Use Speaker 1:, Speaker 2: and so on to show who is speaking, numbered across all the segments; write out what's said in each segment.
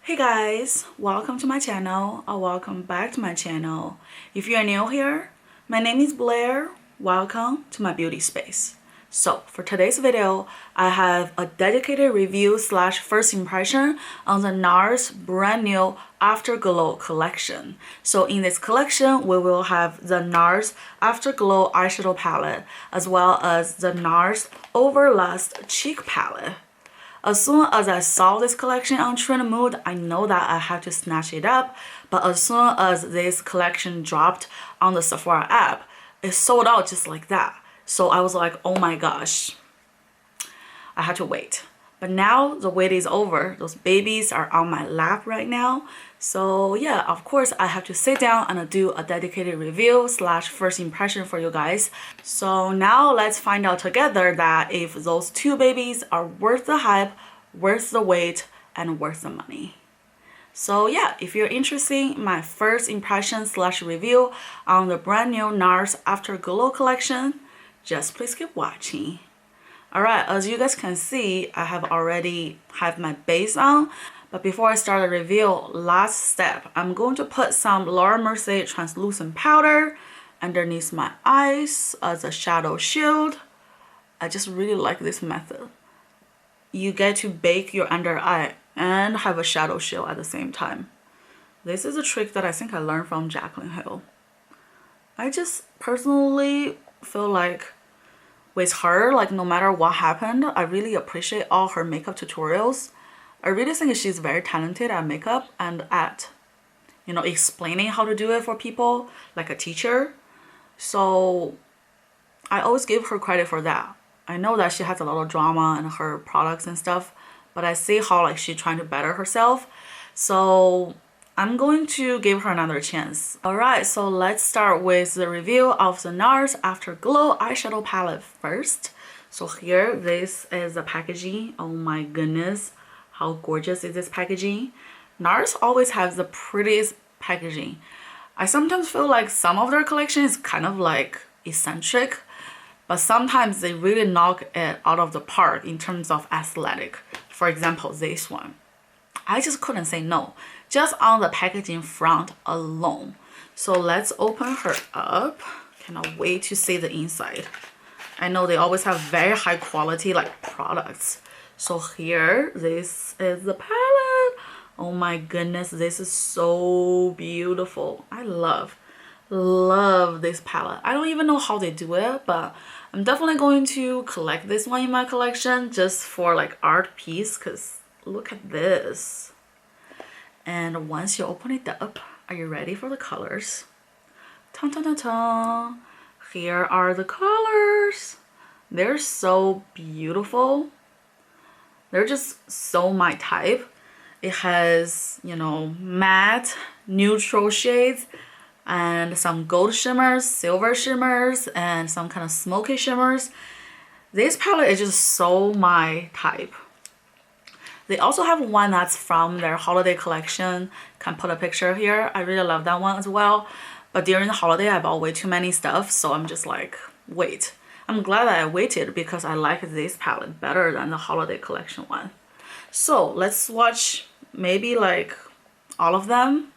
Speaker 1: Hey guys, welcome to my channel or welcome back to my channel. If you are new here, my name is Blair. Welcome to my beauty space. So for today's video, I have a dedicated review slash first impression on the NARS brand new Afterglow collection. So in this collection, we will have the NARS Afterglow eyeshadow palette as well as the NARS Overlast cheek palette. As soon as I saw this collection on Trend Mood, I know that I had to snatch it up, but as soon as this collection dropped on the Sephora app, it sold out just like that. So I was like, oh my gosh, I had to wait. But now the wait is over. Those babies are on my lap right now. So yeah, of course I have to sit down and do a dedicated review slash first impression for you guys. So now let's find out together that if those two babies are worth the hype, worth the wait, and worth the money. So yeah, if you're interested in my first impression slash review on the brand new NARS Afterglow collection, just please keep watching. Alright, as you guys can see, I have already have my base on. But before I start the review, last step, I'm going to put some Laura Mercier translucent powder underneath my eyes as a shadow shield. I just really like this method. You get to bake your under eye and have a shadow shield at the same time. This is a trick that I think I learned from Jaclyn Hill. I just personally feel like with her, like no matter what happened, I really appreciate all her makeup tutorials. I really think she's very talented at makeup and at, explaining how to do it for people, like a teacher. So I always give her credit for that. I know that she has a lot of drama in her products and stuff, but I see how like she's trying to better herself. So I'm going to give her another chance. Alright, so let's start with the review of the NARS Afterglow eyeshadow palette first. So here, this is the packaging. Oh my goodness, how gorgeous is this packaging? NARS always has the prettiest packaging. I sometimes feel like some of their collection is kind of like eccentric, but sometimes they really knock it out of the park in terms of aesthetic. For example, this one. I just couldn't say no, just on the packaging front alone. So let's open her up. Cannot wait to see the inside. I know they always have very high quality like products. So here, this is the palette. Oh my goodness, this is so beautiful. I love this palette. I don't even know how they do it, but I'm definitely going to collect this one in my collection just for like art piece, because look at this. And once you open it up, are you ready for the colors? Dun, dun, dun, dun. Here are the colors. They're so beautiful. They're just so my type. It has, matte, neutral shades, and some gold shimmers, silver shimmers, and some kind of smoky shimmers. This palette is just so my type. They also have one that's from their holiday collection. Can put a picture here. I really love that one as well. But during the holiday, I bought way too many stuff, so I'm just like, wait. I'm glad that I waited because I like this palette better than the holiday collection one. So let's swatch maybe like all of them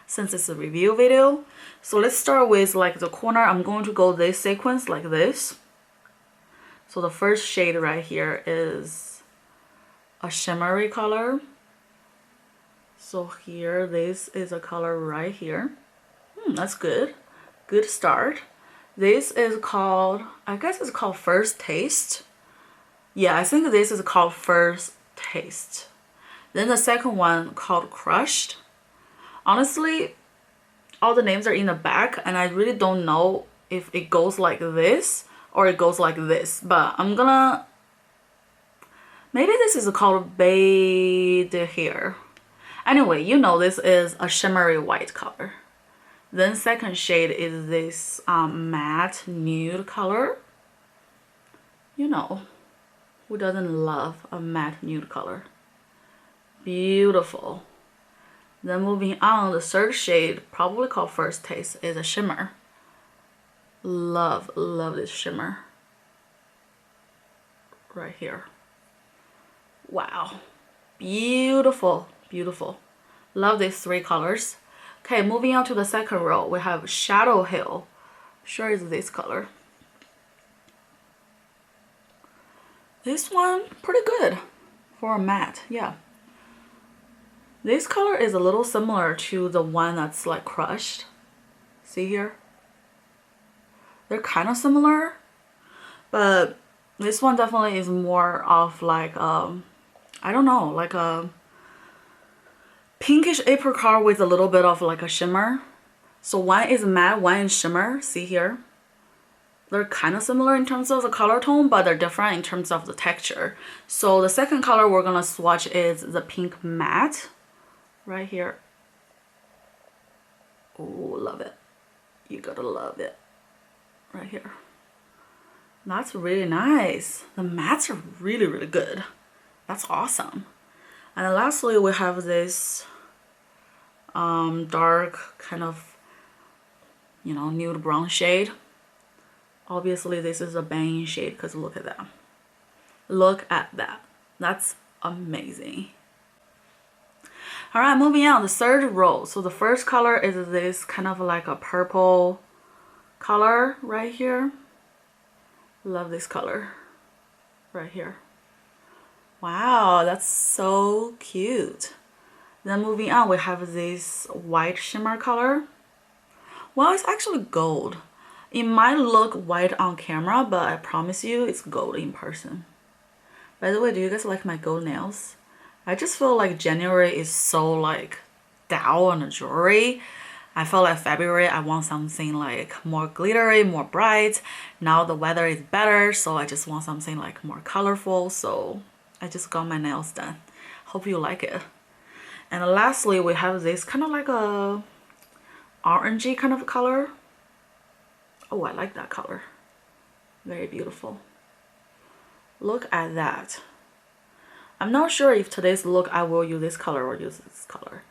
Speaker 1: since it's a review video. So let's start with like the corner. I'm going to go this sequence like this. So the first shade right here is a shimmery color. So here, this is a color right here. That's good. Good start. This is called, I guess it's called First Taste. Yeah, I think this is called First Taste. Then the second one called Crushed. Honestly, all the names are in the back and I really don't know if it goes like this or it goes like this. But I'm gonna, maybe this is called Bae de Hair. Anyway, this is a shimmery white color. Then second shade is this matte nude color. Who doesn't love a matte nude color? Beautiful. Then moving on, the third shade, probably called First Taste, is a shimmer. Love this shimmer. Right here. Wow. Beautiful, beautiful. Love these three colors. Okay, moving on to the second row, we have Shadow Hill. Sure is this color. This one, pretty good for a matte, yeah. This color is a little similar to the one that's like crushed. See here? They're kind of similar, but this one definitely is more of like, I don't know, like a pinkish apricot with a little bit of like a shimmer. So one is matte, one is shimmer. See here? They're kind of similar in terms of the color tone, but they're different in terms of the texture. So the second color we're gonna swatch is the pink matte right here. Oh, love it. You gotta love it. Right here. That's really nice. The mattes are really, really good. That's awesome. And then lastly, we have this dark kind of, you know, nude brown shade. Obviously, this is a banging shade because look at that. Look at that. That's amazing. All right, moving on, the third row. So the first color is this kind of like a purple color right here. Love this color right here. Wow, that's so cute. Then moving on, we have this white shimmer color. Well, it's actually gold. It might look white on camera, but I promise you it's gold in person. By the way, do you guys like my gold nails? I just feel like January is so like down on jewelry. I feel like February I want something like more glittery, more bright. Now the weather is better, so I just want something like more colorful. So I just got my nails done. Hope you like it. And lastly, we have this kind of like a orangey kind of color. Oh, I like that color. Very beautiful. Look at that. I'm not sure if today's look I will use this color or use this color.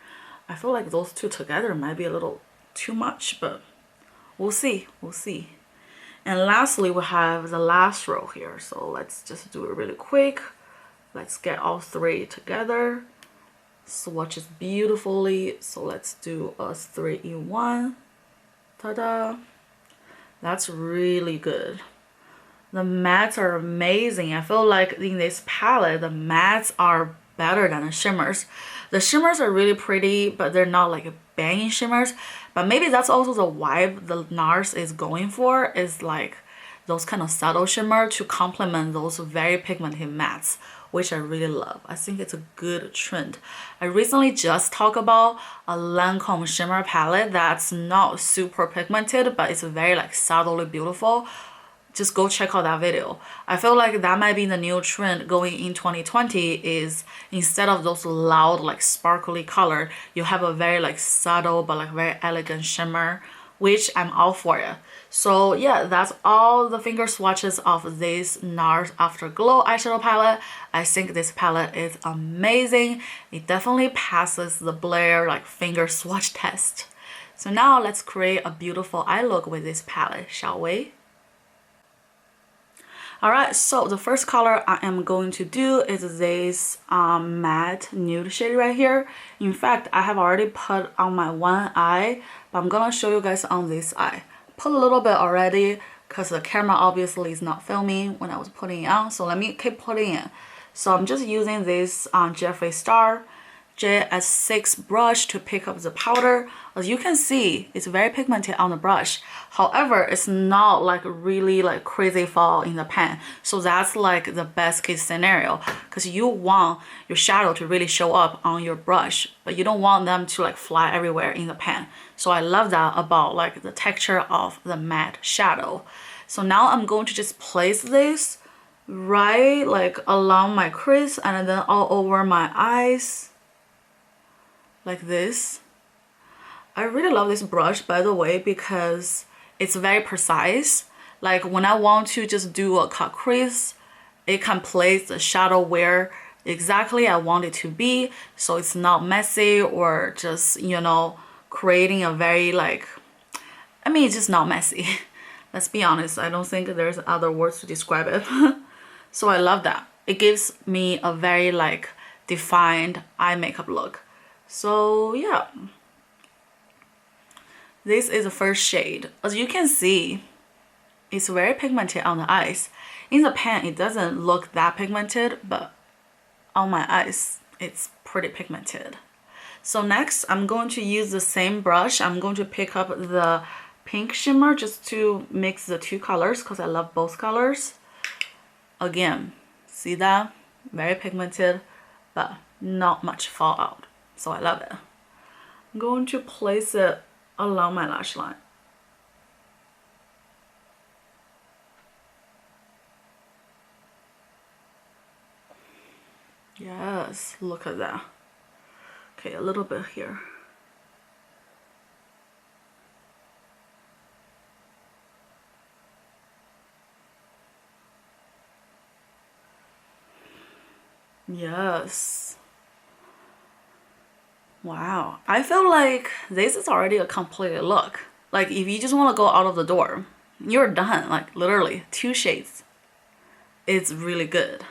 Speaker 1: I feel like those two together might be a little too much, but we'll see. We'll see. And lastly, we have the last row here. So let's just do it really quick. Let's get all three together. Swatches beautifully. So let's do a 3-in-1. Ta-da. That's really good. The mattes are amazing. I feel like in this palette, the mattes are better than the shimmers. The shimmers are really pretty, but they're not like banging shimmers. But maybe that's also the vibe the NARS is going for, is like those kind of subtle shimmer to complement those very pigmented mattes, which I really love. I think it's a good trend. I recently just talked about a Lancome shimmer palette that's not super pigmented, but it's very like subtly beautiful. Just go check out that video. I feel like that might be the new trend going in 2020, is instead of those loud like sparkly color, you have a very like subtle but like very elegant shimmer, which I'm all for it. So yeah, that's all the finger swatches of this NARS Afterglow eyeshadow palette. I think this palette is amazing. It definitely passes the Blair like finger swatch test. So now let's create a beautiful eye look with this palette, shall we? Alright, so the first color I am going to do is this matte nude shade right here. In fact, I have already put on my one eye, but I'm gonna show you guys on this eye. Put a little bit already because the camera obviously is not filming when I was putting it on, so let me keep putting it. So I'm just using this Jeffree Star JS6 brush to pick up the powder. As you can see, it's very pigmented on the brush. However, it's not like really like crazy fall in the pan. So that's like the best case scenario, because you want your shadow to really show up on your brush, but you don't want them to like fly everywhere in the pan. So I love that about like the texture of the matte shadow. So now I'm going to just place this right like along my crease and then all over my eyes. Like this. I really love this brush, by the way, because it's very precise. Like when I want to just do a cut crease, it can place the shadow where exactly I want it to be, so it's not messy or just, you know, creating a very like, I mean, it's just not messy. Let's be honest, I don't think there's other words to describe it. So I love that. It gives me a very like defined eye makeup look. So yeah, this is the first shade. As you can see, it's very pigmented on the eyes. In the pan, it doesn't look that pigmented, but on my eyes, it's pretty pigmented. So next, I'm going to use the same brush. I'm going to pick up the pink shimmer just to mix the two colors because I love both colors. Again, see that? Very pigmented, but not much fallout. So I love it. I'm going to place it along my lash line. Yes, look at that. Okay, a little bit here. Yes. Wow. I feel like this is already a complete look. Like if you just want to go out of the door, you're done. Like literally 2 shades. It's really good.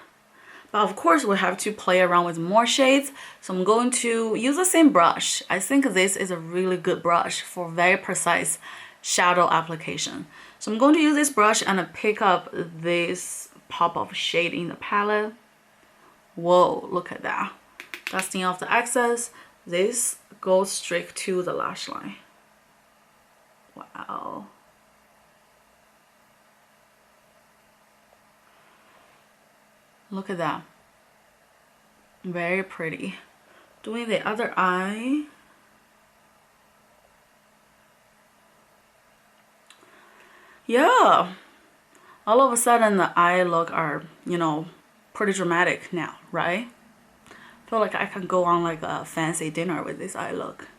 Speaker 1: But of course we have to play around with more shades. So I'm going to use the same brush. I think this is a really good brush for very precise shadow application. So I'm going to use this brush and pick up this pop of shade in the palette. Whoa, look at that. Dusting off the excess. This goes straight to the lash line. Wow. Look at that. Very pretty. Doing the other eye. Yeah. All of a sudden the eye look are, you know, pretty dramatic now, right? I feel like I can go on like a fancy dinner with this eye look.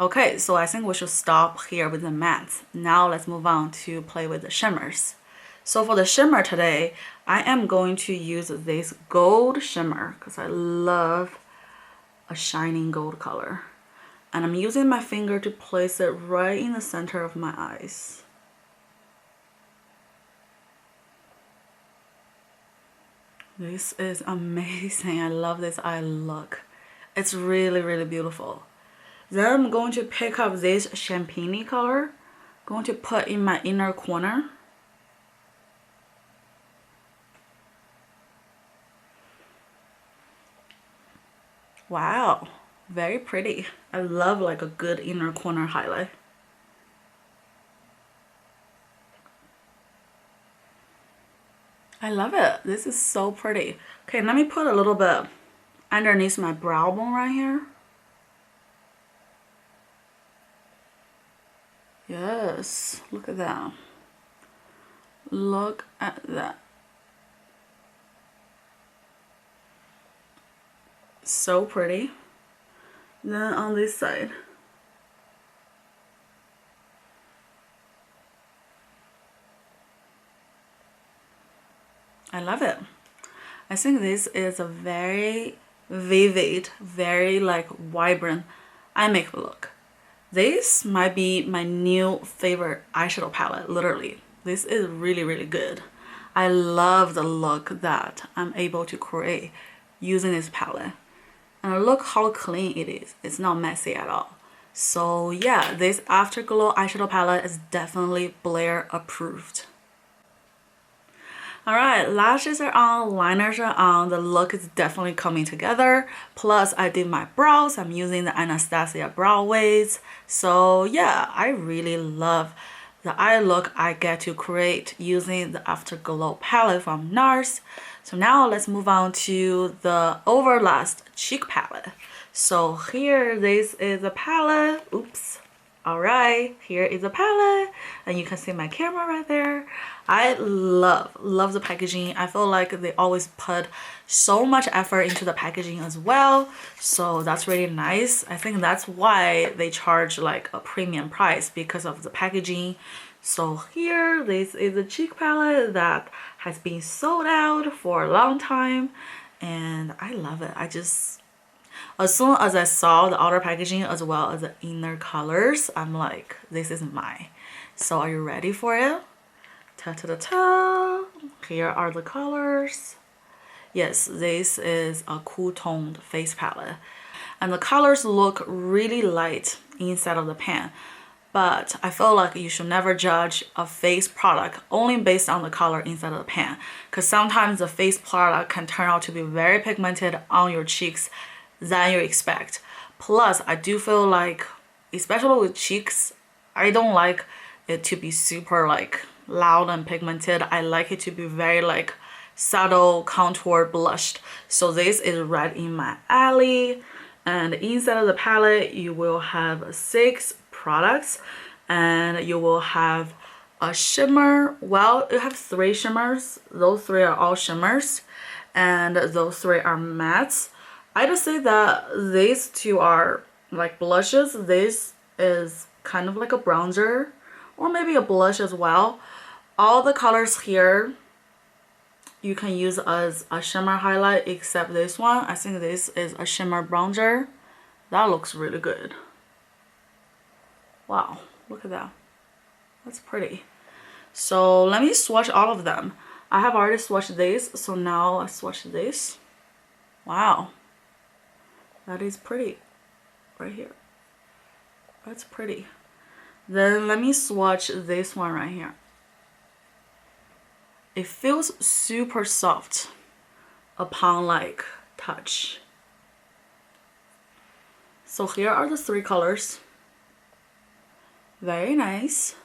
Speaker 1: Okay, so I think we should stop here with the mattes. Now let's move on to play with the shimmers. So for the shimmer today, I am going to use this gold shimmer because I love a shining gold color. And I'm using my finger to place it right in the center of my eyes. This is amazing. I love this eye look. It's really, really beautiful. Then I'm going to pick up this champagne color. Going to put in my inner corner. Wow, very pretty. I love like a good inner corner highlight. I love it. This is so pretty. Okay, let me put a little bit underneath my brow bone right here. Yes, look at that. Look at that. So pretty. Then on this side. I love it. I think this is a very vivid, very like vibrant eye makeup look. This might be my new favorite eyeshadow palette, literally. This is really, really good. I love the look that I'm able to create using this palette. And look how clean it is. It's not messy at all. So yeah, this Afterglow eyeshadow palette is definitely Blair approved. Alright, lashes are on, liners are on, the look is definitely coming together. Plus, I did my brows. I'm using the Anastasia brow waves. So yeah, I really love the eye look I get to create using the Afterglow palette from NARS. So now let's move on to the Overlast cheek palette. So here, this is a palette. Oops. Alright, here is a palette, and you can see my camera right there. I love the packaging. I feel like they always put so much effort into the packaging as well, so that's really nice. I think that's why they charge like a premium price, because of the packaging. So here, this is a cheek palette that has been sold out for a long time, and I love it. As soon as I saw the outer packaging as well as the inner colors, I'm like, this is mine. So are you ready for it? Ta-ta-ta-ta! Here are the colors. Yes, this is a cool toned face palette. and the colors look really light inside of the pan. But I feel like you should never judge a face product only based on the color inside of the pan, because sometimes the face product can turn out to be very pigmented on your cheeks than you expect. Plus, I do feel like, especially with cheeks, I don't like it to be super like loud and pigmented. I like it to be very like subtle contour blushed. So this is right in my alley. And inside of the palette you will have 6 products, and you will have a shimmer. Well, you have 3 shimmers. Those 3 are all shimmers, and those 3 are mattes. I just say that these 2 are like blushes. This is kind of like a bronzer or maybe a blush as well. All the colors here you can use as a shimmer highlight except this one. I think this is a shimmer bronzer. That looks really good. Wow, look at that. That's pretty. So let me swatch all of them. I have already swatched this, so now I swatch this. Wow, that is pretty right here. That's pretty. Then let me swatch this one right here. It feels super soft upon like touch. So here are the 3 colors. Very nice.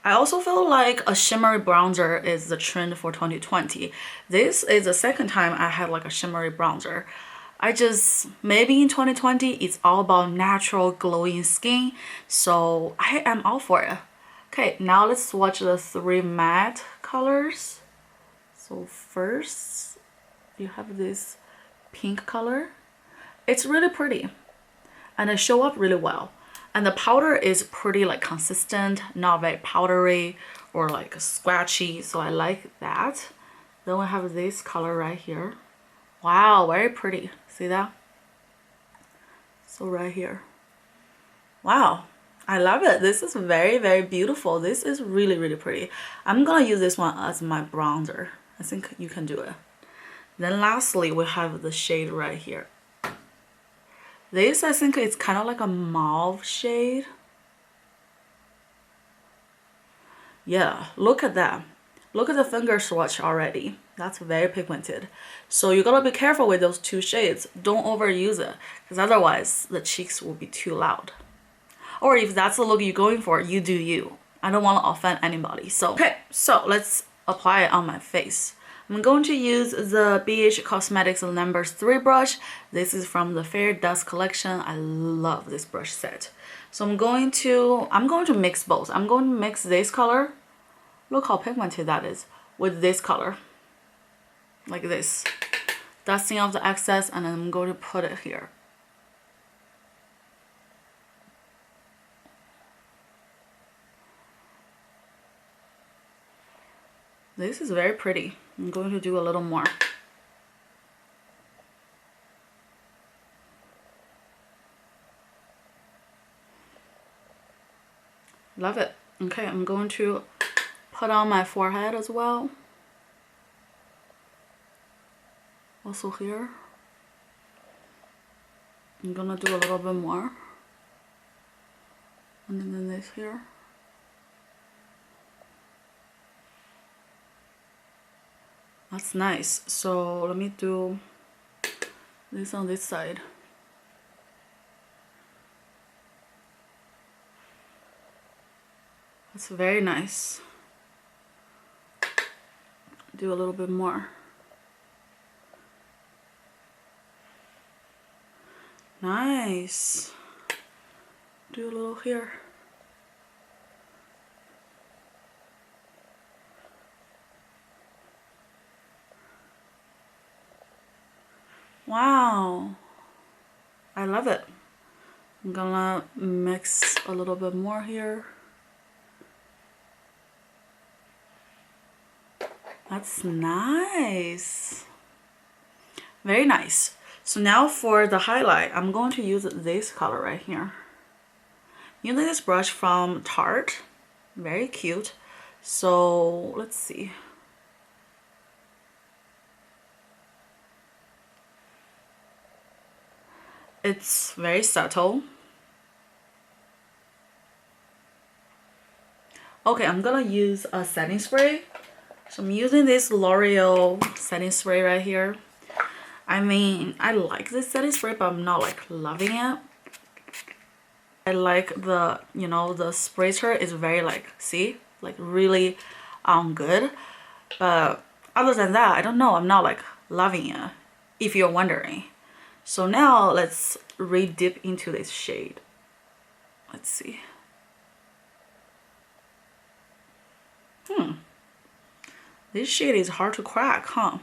Speaker 1: I also feel like a shimmery bronzer is the trend for 2020. This is the second time I had like a shimmery bronzer. Maybe in 2020 it's all about natural glowing skin, so I am all for it. Okay, now let's swatch the 3 matte colors. So first you have this pink color. It's really pretty and it shows up really well, and the powder is pretty like consistent, not very powdery or like scratchy, so I like that. Then we have this color right here. Wow, very pretty. See that? So right here. Wow, I love it. This is very, very beautiful. This is really, really pretty. I'm gonna use this one as my bronzer. I think you can do it. Then lastly, we have the shade right here. This, I think it's kind of like a mauve shade. Yeah, look at that. Look at the finger swatch already. That's very pigmented. So you gotta be careful with those 2 shades. Don't overuse it, because otherwise the cheeks will be too loud. Or if that's the look you're going for, you do you. I don't want to offend anybody. So okay, so let's apply it on my face. I'm going to use the BH Cosmetics number 3 brush. This is from the Fair Dust collection. I love this brush set. So I'm going to mix both. I'm going to mix this color. Look how pigmented that is, with this color. Like this. Dusting off the excess, and then I'm going to put it here. This is very pretty. I'm going to do a little more. Love it. Okay, I'm going to put on my forehead as well. Also here. I'm gonna do a little bit more. And then this here. That's nice. So let me do this on this side. That's very nice. Do a little bit more. Nice. Do a little here. Wow, I love it. I'm gonna mix a little bit more here. That's nice. Very nice. So now for the highlight, I'm going to use this color right here. Using this brush from Tarte. Very cute. So let's see. It's very subtle. Okay, I'm gonna use a setting spray. So I'm using this L'Oreal setting spray right here. I mean, I like this setting spray, but I'm not like loving it. I like the, you know, the sprayer is very like, see, like really good. But other than that, I don't know, I'm not like loving it, if you're wondering. So now let's re-dip into this shade. Let's see. This shade is hard to crack, huh?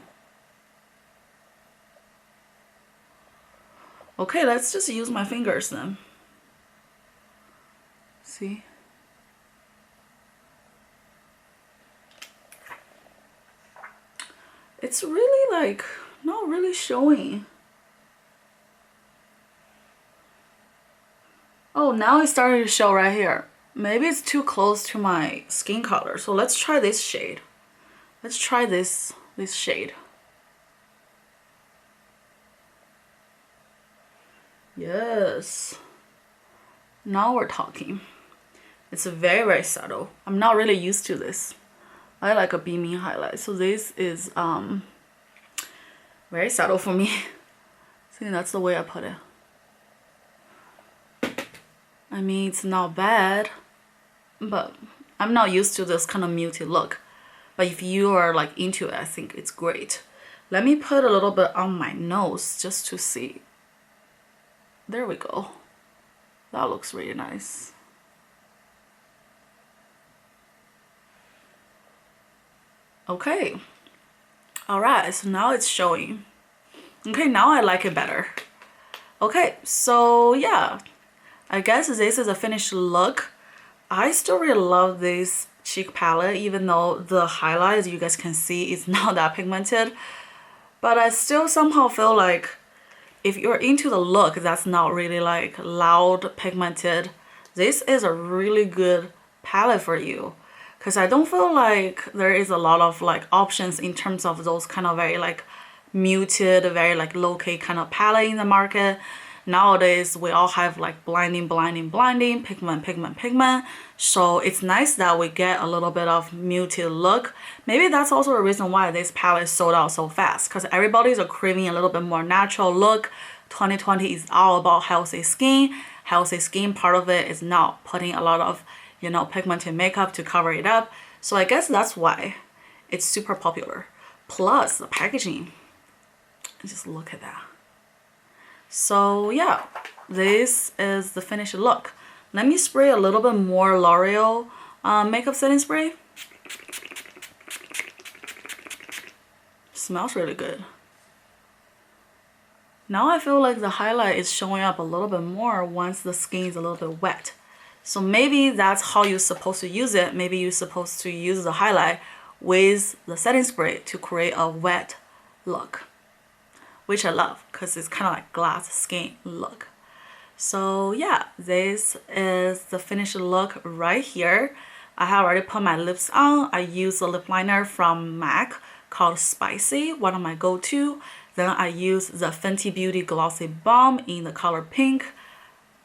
Speaker 1: Okay, let's just use my fingers then. See? It's really like not really showing. Oh, now it's starting to show right here. Maybe it's too close to my skin color. So let's try this shade. Let's try this shade. Yes. Now we're talking. It's very, very subtle. I'm not really used to this. I like a beaming highlight. So this is very subtle for me. I think that's the way I put it. I mean, it's not bad, but I'm not used to this kind of muted look. But if you are like into it, I think it's great. Let me put a little bit on my nose just to see. There we go. That looks really nice. Okay. All right, so now it's showing. Okay, now I like it better. Okay, so yeah, I guess this is a finished look. I still really love this cheek palette, even though the highlight, as you guys can see, is not that pigmented. But I still somehow feel like if you're into the look that's not really like loud pigmented, this is a really good palette for you. Because I don't feel like there is a lot of like options in terms of those kind of very like muted, very like low-key kind of palette in the market. Nowadays we all have like blinding, pigment. So it's nice that we get a little bit of muted look. Maybe that's also a reason why this palette sold out so fast, because everybody's craving a little bit more natural look. 2020 is all about healthy skin. Healthy skin, part of it is not putting a lot of, you know, pigmented makeup to cover it up. So I guess that's why it's super popular. Plus the packaging, just look at that. So yeah, this is the finished look. Let me spray a little bit more L'Oreal makeup setting spray. Smells really good. Now I feel like the highlight is showing up a little bit more once the skin is a little bit wet. So maybe that's how you're supposed to use it. Maybe you're supposed to use the highlight with the setting spray to create a wet look, which I love because it's kind of like glass skin look. So yeah, this is the finished look right here. I have already put my lips on. I use a lip liner from MAC called Spicy, one of my go-to. Then I use the Fenty Beauty Glossy Balm in the color pink.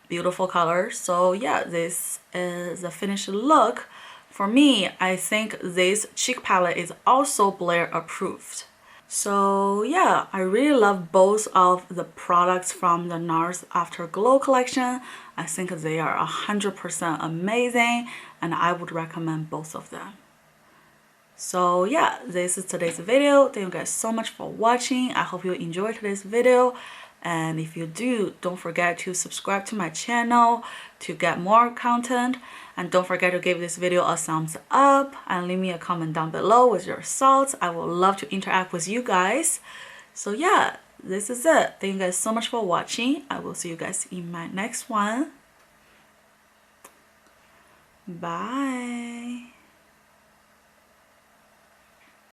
Speaker 1: Beautiful color. So yeah, this is the finished look. For me, I think this cheek palette is also Blair approved. So yeah, I really love both of the products from the NARS Afterglow collection. I think they are 100% amazing and I would recommend both of them. So yeah, this is today's video. Thank you guys so much for watching. I hope you enjoyed today's video. And if you do, don't forget to subscribe to my channel to get more content. And don't forget to give this video a thumbs up and leave me a comment down below with your thoughts. I would love to interact with you guys. So yeah, this is it. Thank you guys so much for watching. I will see you guys in my next one. Bye.